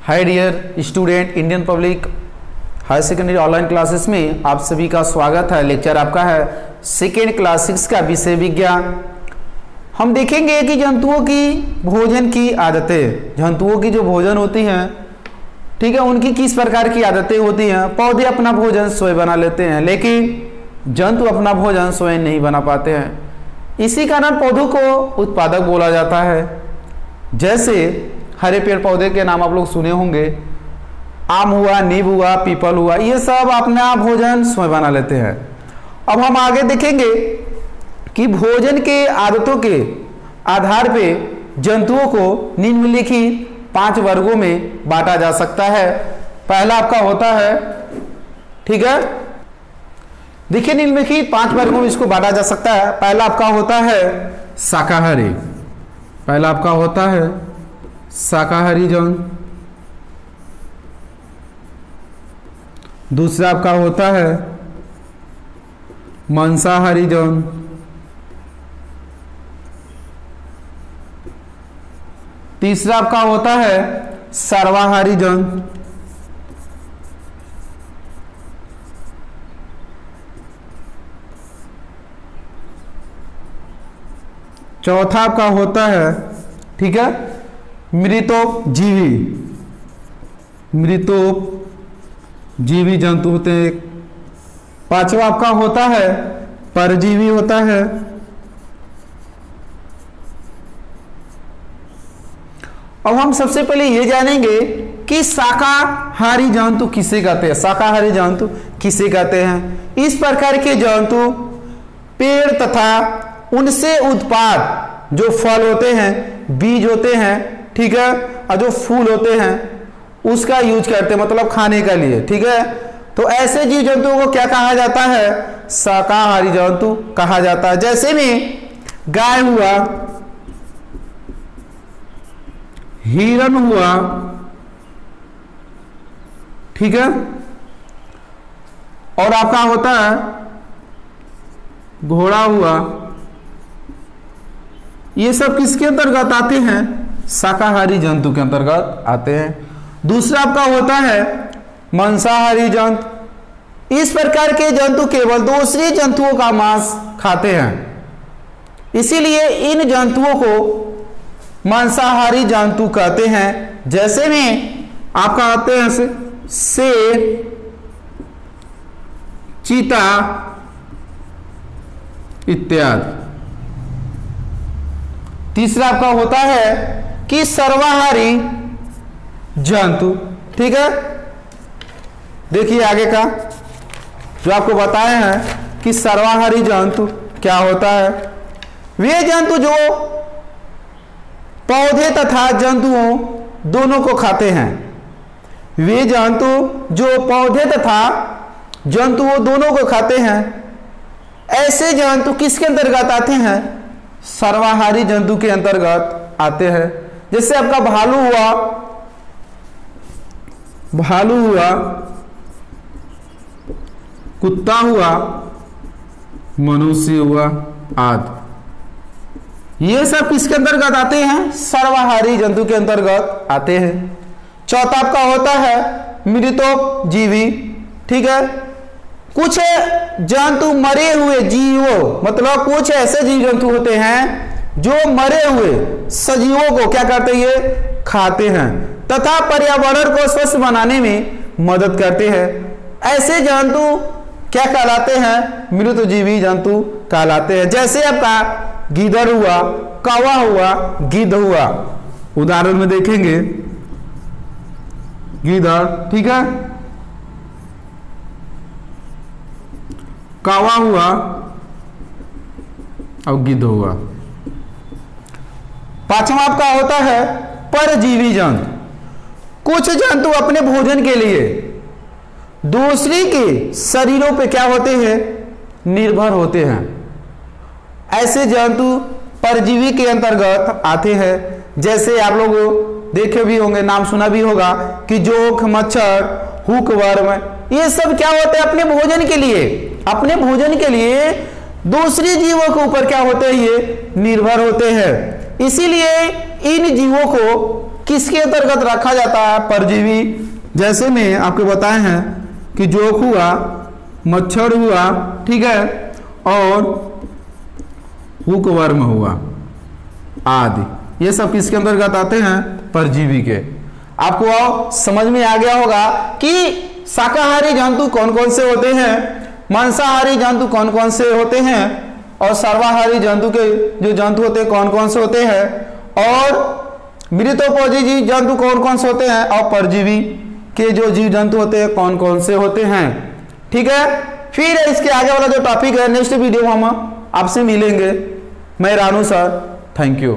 हाय dear student, Indian public higher secondary online classes में आप सभी का स्वागत है। लेक्चर आपका है सेकेंड क्लास 6 का विषय विज्ञान। हम देखेंगे कि जंतुओं की भोजन की आदतें, जंतुओं की जो भोजन होती हैं, ठीक है, उनकी किस प्रकार की आदतें होती हैं। पौधे अपना भोजन स्वयं बना लेते हैं, लेकिन जंतु अपना भोजन स्वयं नहीं बना पाते हैं। इसी कारण पौधों को उत्पादक बोला जाता है। जैसे हरे पेड़ पौधे के नाम आप लोग सुने होंगे, आम हुआ, नीम हुआ, पीपल हुआ, ये सब अपना भोजन स्वयं बना लेते हैं। अब हम आगे देखेंगे कि भोजन के आदतों के आधार पे जंतुओं को निम्नलिखित 5 वर्गों में बांटा जा सकता है। पहला आपका होता है, ठीक है, देखिए निम्नलिखित 5 वर्गों में इसको बांटा जा सकता है। पहला आपका होता है शाकाहारी, पहला आपका होता है शाकाहारी जंतु। दूसरा आपका होता है मांसाहारी जंतु। तीसरा आपका होता है सर्वाहारी जंतु। चौथा आपका होता है, ठीक है, मृतोपजीवी, मृतोपजीवी जंतु होते हैं। पांचवा आपका होता है परजीवी होता है। अब हम सबसे पहले ये जानेंगे कि शाकाहारी जंतु किसे कहते हैं। शाकाहारी जंतु किसे कहते हैं? इस प्रकार के जंतु पेड़ तथा उनसे उत्पाद जो फल होते हैं, बीज होते हैं, ठीक है, और जो फूल होते हैं उसका यूज करते हैं, मतलब खाने के लिए, ठीक है। तो ऐसे जीव जंतुओं को क्या कहा जाता है? शाकाहारी जंतु कहा जाता है। जैसे में गाय हुआ, हिरण हुआ, ठीक है, और आपका होता है घोड़ा हुआ। ये सब किसके अंतर्गत आते हैं? शाकाहारी जंतु के अंतर्गत आते हैं। दूसरा आपका होता है मांसाहारी जंतु। इस प्रकार के जंतु केवल दूसरे जंतुओं का मांस खाते हैं, इसीलिए इन जंतुओं को मांसाहारी जंतु कहते हैं। जैसे में आपका आते हैं शेर, चीता इत्यादि। तीसरा आपका होता है कि सर्वाहारी जंतु, ठीक है। देखिए आगे का जो आपको बताए हैं कि सर्वाहारी जंतु क्या होता है। वे जंतु जो पौधे तथा जंतुओं दोनों को खाते हैं। वे जंतु जो पौधे तथा जंतुओं दोनों को खाते हैं। ऐसे जंतु किसके अंतर्गत आते हैं? सर्वाहारी जंतु के अंतर्गत आते हैं। जैसे आपका भालू हुआ, भालू हुआ, कुत्ता हुआ, मनुष्य हुआ आदि। ये सब किसके अंतर्गत आते हैं? सर्वाहारी जंतु के अंतर्गत आते हैं। चौथा आपका होता है मृतोपजीवी, ठीक है। कुछ जंतु मरे हुए जीवों, मतलब कुछ ऐसे जीव जंतु होते हैं जो मरे हुए सजीवों को क्या करते हैं? ये खाते हैं तथा पर्यावरण को स्वस्थ बनाने में मदद करते हैं। ऐसे जंतु क्या कहलाते हैं? मृतजीवी जंतु कहलाते हैं। जैसे आपका गीदड़ हुआ, कौवा हुआ, गिद्ध हुआ। उदाहरण में देखेंगे गीदड़, ठीक है, कौवा हुआ और गिद्ध हुआ। पांचवा आपका होता है परजीवी जंतु। कुछ जंतु अपने भोजन के लिए दूसरे के शरीरों पे क्या होते हैं? निर्भर होते हैं। ऐसे जंतु परजीवी के अंतर्गत आते हैं। जैसे आप लोग देखे भी होंगे, नाम सुना भी होगा कि जोंक, मच्छर, हुकवर्म, ये सब क्या होते हैं? अपने भोजन के लिए, अपने भोजन के लिए दूसरे जीवों के ऊपर क्या होते हैं? ये निर्भर होते हैं। इसीलिए इन जीवों को किसके अंतर्गत रखा जाता है? परजीवी। जैसे में आपको बताए हैं कि जोक हुआ, मच्छर हुआ, ठीक है, और हुकवर्म हुआ आदि, ये सब किसके अंतर्गत आते हैं? परजीवी के। आपको समझ में आ गया होगा कि शाकाहारी जंतु कौन कौन से होते हैं, मांसाहारी जंतु कौन कौन से होते हैं, और सर्वाहारी जंतु के जो जंतु होते हैं कौन कौन से होते हैं, और मृतोपयोगी जीव जंतु कौन कौन से होते हैं, और परजीवी के जो जीव जंतु होते हैं कौन कौन से होते हैं। ठीक है, फिर इसके आगे वाला जो टॉपिक है नेक्स्ट वीडियो हम आपसे मिलेंगे। मैं रानू सर, थैंक यू।